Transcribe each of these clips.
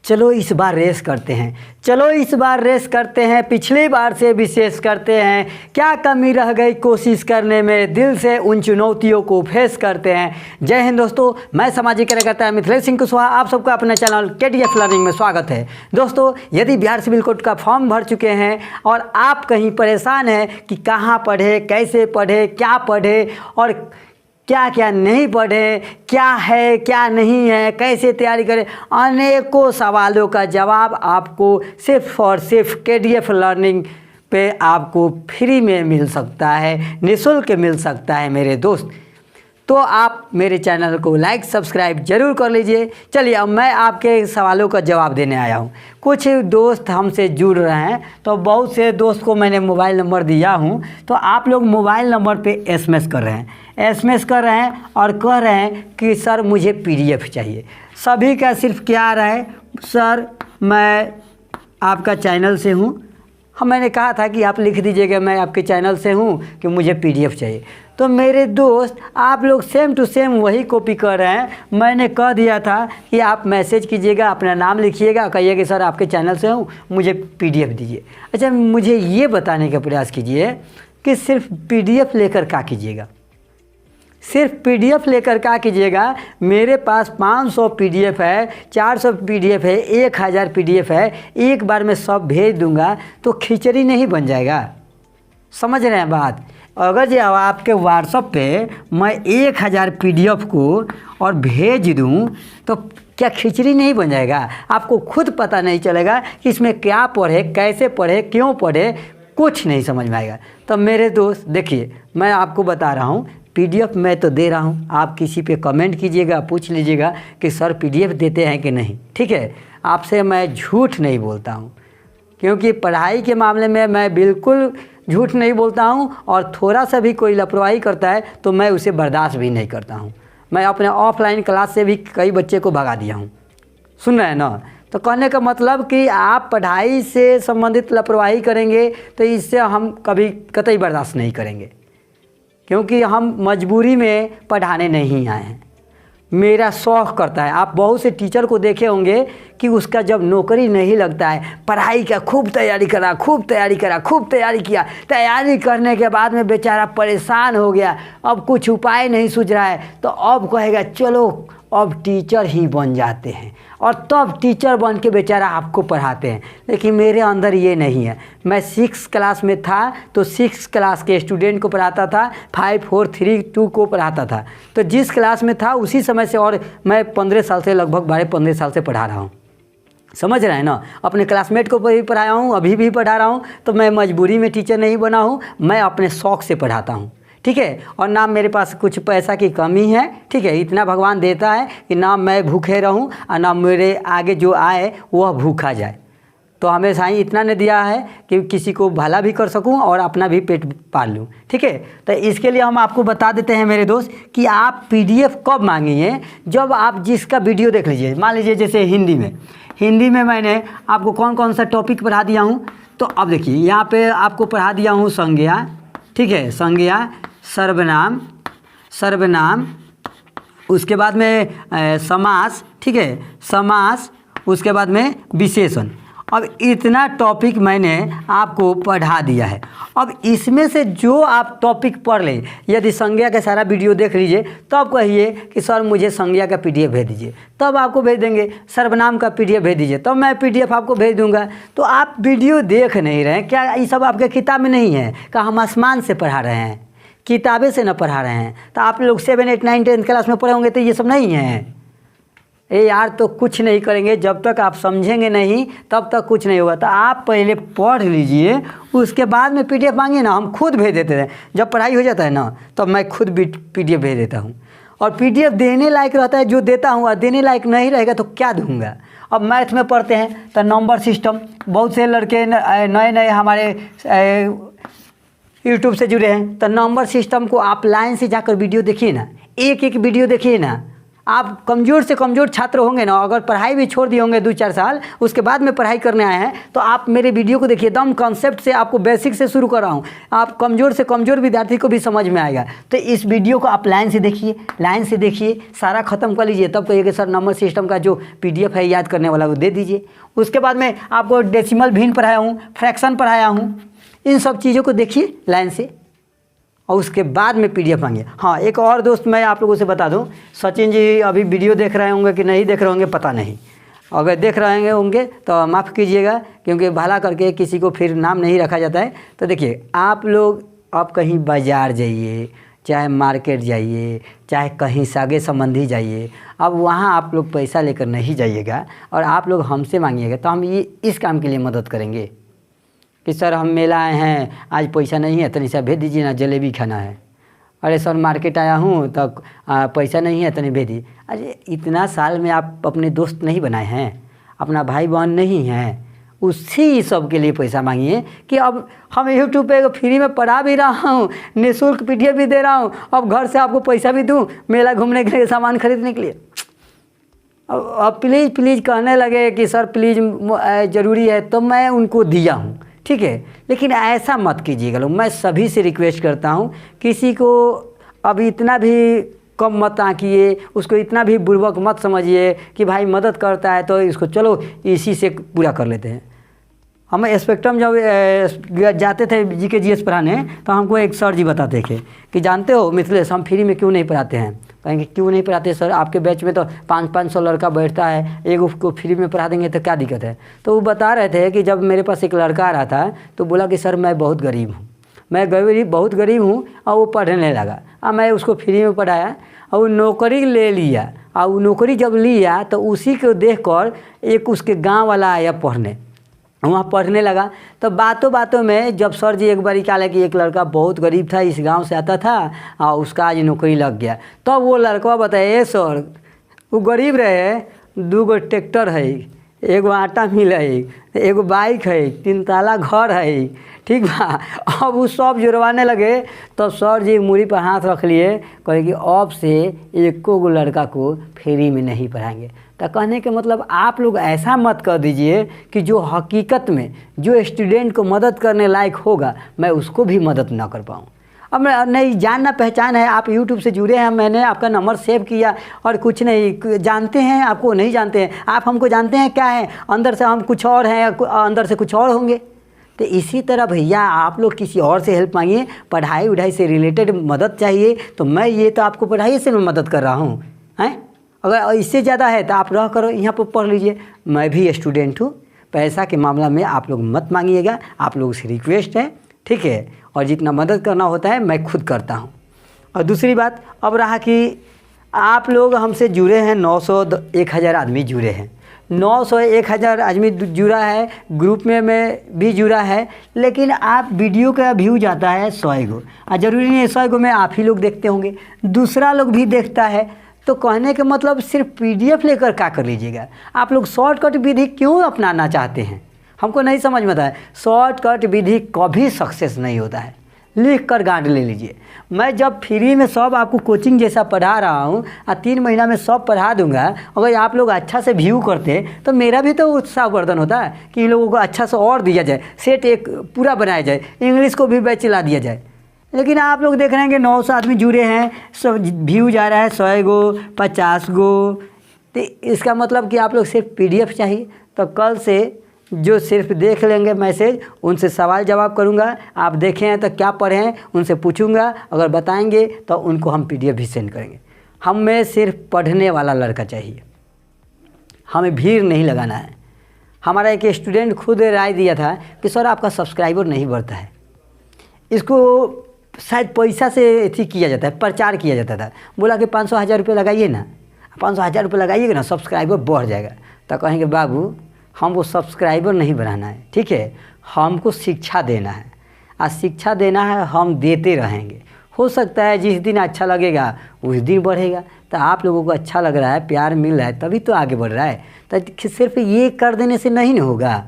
चलो इस बार रेस करते हैं, चलो इस बार रेस करते हैं, पिछली बार से विशेष करते हैं। क्या कमी रह गई कोशिश करने में, दिल से उन चुनौतियों को फेस करते हैं। जय हिंद दोस्तों, मैं सामाजिक कार्यकर्ता मिथिलेश सिंह कुशवाहा, आप सबका अपने चैनल KTF लर्निंग में स्वागत है। दोस्तों, यदि बिहार सिविल कोड का फॉर्म भर चुके हैं और आप कहीं परेशान हैं कि कहाँ पढ़े, कैसे पढ़े, क्या पढ़े और क्या क्या नहीं पढ़े, क्या है क्या नहीं है, कैसे तैयारी करें, अनेकों सवालों का जवाब आपको सिर्फ और सिर्फ KTF लर्निंग पे आपको फ्री में मिल सकता है, निःशुल्क मिल सकता है मेरे दोस्त। तो आप मेरे चैनल को लाइक सब्सक्राइब जरूर कर लीजिए। चलिए अब मैं आपके सवालों का जवाब देने आया हूँ। कुछ दोस्त हमसे जुड़ रहे हैं, तो बहुत से दोस्त को मैंने मोबाइल नंबर दिया हूँ, तो आप लोग मोबाइल नंबर पे SMS कर रहे हैं और कह रहे हैं कि सर मुझे PDF चाहिए। सभी का सिर्फ क्या आ रहा है, सर मैं आपका चैनल से हूँ। मैंने कहा था कि आप लिख दीजिएगा मैं आपके चैनल से हूँ कि मुझे PDF चाहिए। तो मेरे दोस्त आप लोग सेम टू सेम वही कॉपी कर रहे हैं। मैंने कह दिया था कि आप मैसेज कीजिएगा, अपना नाम लिखिएगा, कहिए कि सर आपके चैनल से हूँ, मुझे PDF दीजिए। अच्छा, मुझे ये बताने का प्रयास कीजिए कि सिर्फ PDF लेकर क्या कीजिएगा, सिर्फ PDF लेकर क्या कीजिएगा। मेरे पास 500 PDF है, 400 PDF है, 1000 PDF है, एक बार मैं सब भेज दूंगा तो खिचड़ी नहीं बन जाएगा। समझ रहे हैं बात? अगर जो आपके WhatsApp पे मैं 1000 PDF को और भेज दूं तो क्या खिचड़ी नहीं बन जाएगा? आपको खुद पता नहीं चलेगा कि इसमें क्या पढ़े, कैसे पढ़े, क्यों पढ़े, कुछ नहीं समझ में आएगा। तो मेरे दोस्त देखिए, मैं आपको बता रहा हूँ, PDF मैं तो दे रहा हूँ। आप किसी पे कमेंट कीजिएगा, पूछ लीजिएगा कि सर PDF देते हैं कि नहीं। ठीक है, आपसे मैं झूठ नहीं बोलता हूँ, क्योंकि पढ़ाई के मामले में मैं बिल्कुल झूठ नहीं बोलता हूँ। और थोड़ा सा भी कोई लापरवाही करता है तो मैं उसे बर्दाश्त भी नहीं करता हूँ। मैं अपने ऑफलाइन क्लास से भी कई बच्चे को भगा दिया हूँ। सुन रहे हैं ना? तो कहने का मतलब कि आप पढ़ाई से संबंधित लापरवाही करेंगे तो इससे हम कभी कतई बर्दाश्त नहीं करेंगे, क्योंकि हम मजबूरी में पढ़ाने नहीं आए हैं। मेरा शौक़ करता है। आप बहुत से टीचर को देखे होंगे कि उसका जब नौकरी नहीं लगता है, पढ़ाई का खूब तैयारी करा, खूब तैयारी किया, तैयारी करने के बाद में बेचारा परेशान हो गया, अब कुछ उपाय नहीं सूझ रहा है, तो अब कहेगा चलो अब टीचर ही बन जाते हैं, और तब टीचर बन के बेचारा आपको पढ़ाते हैं। लेकिन मेरे अंदर ये नहीं है। मैं 6 क्लास में था तो 6 क्लास के स्टूडेंट को पढ़ाता था, 5 4 3 2 को पढ़ाता था। तो जिस क्लास में था उसी समय से, और मैं 15 साल से, लगभग 12-15 साल से पढ़ा रहा हूँ। समझ रहे हैं ना? अपने क्लासमेट को भी पढ़ाया हूँ, अभी भी पढ़ा रहा हूँ। तो मैं मजबूरी में टीचर नहीं बना हूँ, मैं अपने शौक़ से पढ़ाता हूँ। ठीक है, और ना मेरे पास कुछ पैसा की कमी है। ठीक है, इतना भगवान देता है कि ना मैं भूखे रहूं और ना मेरे आगे जो आए वह भूखा जाए। तो हमेशा ही इतना ने दिया है कि किसी को भला भी कर सकूं और अपना भी पेट पाल लूं। ठीक है, तो इसके लिए हम आपको बता देते हैं मेरे दोस्त कि आप PDF कब मांगिए, जब आप जिसका वीडियो देख लीजिए। मान लीजिए जैसे हिंदी में मैंने आपको कौन कौन सा टॉपिक पढ़ा दिया हूँ। तो अब देखिए यहाँ पे आपको पढ़ा दिया हूँ संज्ञा। ठीक है, संज्ञा, सर्वनाम, उसके बाद में समास। ठीक है, समास, उसके बाद में विशेषण। अब इतना टॉपिक मैंने आपको पढ़ा दिया है। अब इसमें से जो आप टॉपिक पढ़ लें, यदि संज्ञा का सारा वीडियो देख लीजिए, तब कहिए कि सर मुझे संज्ञा का PDF भेज दीजिए, तब आपको भेज देंगे। सर्वनाम का PDF भेज दीजिए, तब मैं PDF आपको भेज दूंगा। तो आप वीडियो देख नहीं रहे हैं क्या? ये सब आपके किताब में नहीं है कि हम आसमान से पढ़ा रहे हैं, किताबें से न पढ़ा रहे हैं। तो आप लोग 7 8 9 10 क्लास में पढ़े होंगे तो ये सब नहीं है। यार तो कुछ नहीं करेंगे, जब तक आप समझेंगे नहीं तब तक कुछ नहीं होगा। तो आप पहले पढ़ लीजिए, उसके बाद में PDF मांगिए ना, हम खुद भेज देते हैं। जब पढ़ाई हो जाता है ना तब मैं खुद भी PDF भेज देता हूँ। और PDF देने लायक रहता है जो देता हूँ, और देने लायक नहीं रहेगा तो क्या दूँगा। अब मैथ में पढ़ते हैं तो नंबर सिस्टम, बहुत से लड़के नए हमारे यूट्यूब से जुड़े हैं, तो नंबर सिस्टम को आप लाइन से जाकर वीडियो देखिए ना, एक वीडियो देखिए ना, आप कमज़ोर से कमज़ोर छात्र होंगे ना, अगर पढ़ाई भी छोड़ दिए होंगे 2-4 साल, उसके बाद में पढ़ाई करने आए हैं, तो आप मेरे वीडियो को देखिए, एकदम कॉन्सेप्ट से आपको बेसिक से शुरू कर रहा हूँ। आप कमज़ोर से कमज़ोर विद्यार्थी को भी समझ में आएगा। तो इस वीडियो को आप लाइन से देखिए, सारा ख़त्म कर लीजिए, तब कहिए कि सर नंबर सिस्टम का जो PDF है याद करने वाला वो दे दीजिए। उसके बाद में आपको डेसिमल भिन्न पढ़ाया हूँ, फ्रैक्शन पढ़ाया हूँ, इन सब चीज़ों को देखिए लाइन से, और उसके बाद में PDF मांगिए। हाँ, एक और दोस्त मैं आप लोगों से बता दूं, सचिन जी अभी वीडियो देख रहे होंगे कि नहीं देख रहे होंगे पता नहीं, अगर देख रहे होंगे तो माफ़ कीजिएगा, क्योंकि भला करके किसी को फिर नाम नहीं रखा जाता है। तो देखिए, आप लोग अब कहीं बाज़ार जाइए, चाहे मार्केट जाइए, चाहे कहीं सगे संबंधी जाइए, अब वहाँ आप लोग पैसा लेकर नहीं जाइएगा और आप लोग हमसे मांगिएगा, तो हम ये इस काम के लिए मदद करेंगे कि सर हम मेला आए हैं, आज पैसा नहीं है, तनी सा भेज दीजिए ना, जलेबी खाना है। अरे सर मार्केट आया हूँ तो पैसा नहीं है, तनी भेज दीजिए। अरे इतना साल में आप अपने दोस्त नहीं बनाए हैं, अपना भाई बहन नहीं हैं, उसी सब के लिए पैसा मांगिए कि अब हम यूट्यूब पे फ्री में पढ़ा भी रहा हूँ, निःशुल्क PDF भी दे रहा हूँ, अब घर से आपको पैसा भी दूँ मेला घूमने के लिए, सामान खरीदने के लिए। अब प्लीज़ कहने लगे कि सर प्लीज़ ज़रूरी है, तो मैं उनको दिया हूँ, ठीक है। लेकिन ऐसा मत कीजिएगा लोग, मैं सभी से रिक्वेस्ट करता हूँ, किसी को अब इतना भी कम मत आंकिए, उसको इतना भी बुर्बक मत समझिए कि भाई मदद करता है तो इसको चलो इसी से पूरा कर लेते हैं। हम स्पेक्ट्रम जब जाते थे GK GS पढ़ाने, तो हमको एक सर जी बताते थे कि जानते हो मिथिलेश, हम फ्री में क्यों नहीं पढ़ाते हैं। कहेंगे क्यों नहीं पढ़ाते सर, आपके बैच में तो 500 लड़का बैठता है, एक उसको फ्री में पढ़ा देंगे तो क्या दिक्कत है। तो वो बता रहे थे कि जब मेरे पास एक लड़का आ रहा था तो बोला कि सर मैं बहुत गरीब हूँ, बहुत गरीब हूँ, और वो पढ़ने लगा। अब मैं उसको फ्री में पढ़ाया और वो नौकरी ले लिया, और वो नौकरी जब लिया तो उसी को देखकर एक उसके गांव वाला आया पढ़ने, वहाँ पढ़ने लगा। तो बातों में जब सर जी एक बार क्या लगा कि एक लड़का बहुत गरीब था, इस गांव से आता था और उसका आज नौकरी लग गया, तो वो लड़का बताए सर वो गरीब रहे, 2 ट्रैक्टर है, 1 आटा मिल है, 1 बाइक है, 3 ताला घर है, ठीक बा। अब वो सब जुड़वाने लगे, तो सर जी मूड़ी पर हाथ रख लिए, कहे कि अब से 1 लड़का को फ्री में नहीं पढ़ाएंगे। तो कहने के मतलब आप लोग ऐसा मत कर दीजिए कि जो हकीकत में जो स्टूडेंट को मदद करने लायक होगा, मैं उसको भी मदद ना कर पाऊँ। अब मैं नहीं जानना पहचान है, आप YouTube से जुड़े हैं, मैंने आपका नंबर सेव किया और कुछ नहीं जानते हैं, आपको नहीं जानते हैं, आप हमको जानते हैं क्या है, अंदर से हम कुछ और हैं, अंदर से कुछ और होंगे। तो इसी तरह भैया आप लोग किसी और से हेल्प मांगिए, पढ़ाई वढ़ाई से रिलेटेड मदद चाहिए, तो मैं ये तो आपको पढ़ाई से मैं मदद कर रहा हूँ हैं। अगर इससे ज़्यादा है तो आप रह करो यहाँ पर पढ़ लीजिए, मैं भी स्टूडेंट हूँ। पैसा के मामला में आप लोग मत मांगिएगा, आप लोगों से रिक्वेस्ट है, ठीक है। और जितना मदद करना होता है मैं खुद करता हूँ। और दूसरी बात अब रहा कि आप लोग हमसे जुड़े हैं, 900-1000 आदमी जुड़े हैं, 900-1000 आदमी जुड़ा है, ग्रुप में मैं भी जुड़ा है, लेकिन आप वीडियो का व्यू जाता है 100 गो, और ज़रूरी नहीं है 100 गो में आप ही लोग देखते होंगे, दूसरा लोग भी देखता है। तो कहने के मतलब सिर्फ PDF लेकर क्या कर लीजिएगा, आप लोग शॉर्टकट विधि क्यों अपनाना चाहते हैं, हमको नहीं समझ में आता है। शॉर्टकट विधि कभी सक्सेस नहीं होता है, लिख कर गांड ले लीजिए। मैं जब फ्री में सब आपको कोचिंग जैसा पढ़ा रहा हूँ और 3 महीना में सब पढ़ा दूंगा, अगर आप लोग अच्छा से व्यू करते तो मेरा भी तो उत्साहवर्धन होता है कि इन लोगों को अच्छा से और दिया जाए, सेट एक पूरा बनाया जाए, इंग्लिश को भी बैच चला दिया जाए। लेकिन आप लोग देख रहे हैं कि 900 आदमी जुड़े हैं, सब व्यू जा रहा है 100 गो 50 गो। तो इसका मतलब कि आप लोग सिर्फ PDF चाहिए। तो कल से जो सिर्फ देख लेंगे मैसेज, उनसे सवाल जवाब करूंगा, आप देखें हैं तो क्या पढ़े हैं उनसे पूछूंगा, अगर बताएंगे तो उनको हम PDF भी सेंड करेंगे। हमें सिर्फ पढ़ने वाला लड़का चाहिए, हमें भीड़ नहीं लगाना है। हमारा एक स्टूडेंट खुद राय दिया था कि सर आपका सब्सक्राइबर नहीं बढ़ता है, इसको शायद पैसा से एथी किया जाता है, प्रचार किया जाता था। बोला कि 500-1000 रुपये लगाइए ना, 500-1000 रुपये लगाइएगा ना, सब्सक्राइबर बढ़ जाएगा। तो कहेंगे बाबू हमको सब्सक्राइबर नहीं बढ़ाना है, ठीक है, हमको शिक्षा देना है, और शिक्षा देना है हम देते रहेंगे। हो सकता है जिस दिन अच्छा लगेगा उस दिन बढ़ेगा। तो आप लोगों को अच्छा लग रहा है, प्यार मिल रहा है, तभी तो आगे बढ़ रहा है। तो सिर्फ ये कर देने से नहीं होगा,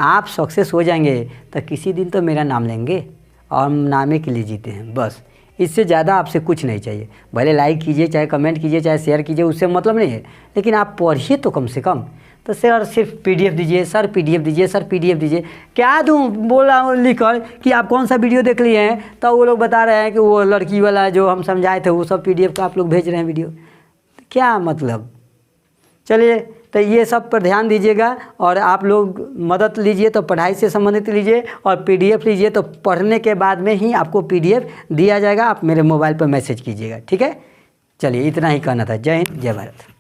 आप सक्सेस हो जाएंगे तो किसी दिन तो मेरा नाम लेंगे, और हम नामे के लिए जीते हैं, बस इससे ज़्यादा आपसे कुछ नहीं चाहिए। भले लाइक कीजिए, चाहे कमेंट कीजिए, चाहे शेयर कीजिए, उससे मतलब नहीं है, लेकिन आप पढ़िए तो कम से कम। तो सर सिर्फ PDF दीजिए, सर PDF दीजिए, सर PDF दीजिए, क्या दूँ बोला लिखकर कि आप कौन सा वीडियो देख लिए हैं, तो वो लोग बता रहे हैं कि वो लड़की वाला जो हम समझाए थे वो सब PDF का आप लोग भेज रहे हैं वीडियो, क्या मतलब। चलिए, तो ये सब पर ध्यान दीजिएगा, और आप लोग मदद लीजिए तो पढ़ाई से संबंधित लीजिए, और PDF लीजिए तो पढ़ने के बाद में ही आपको PDF दिया जाएगा, आप मेरे मोबाइल पर मैसेज कीजिएगा, ठीक है। चलिए, इतना ही कहना था। जय हिंद, जय भारत।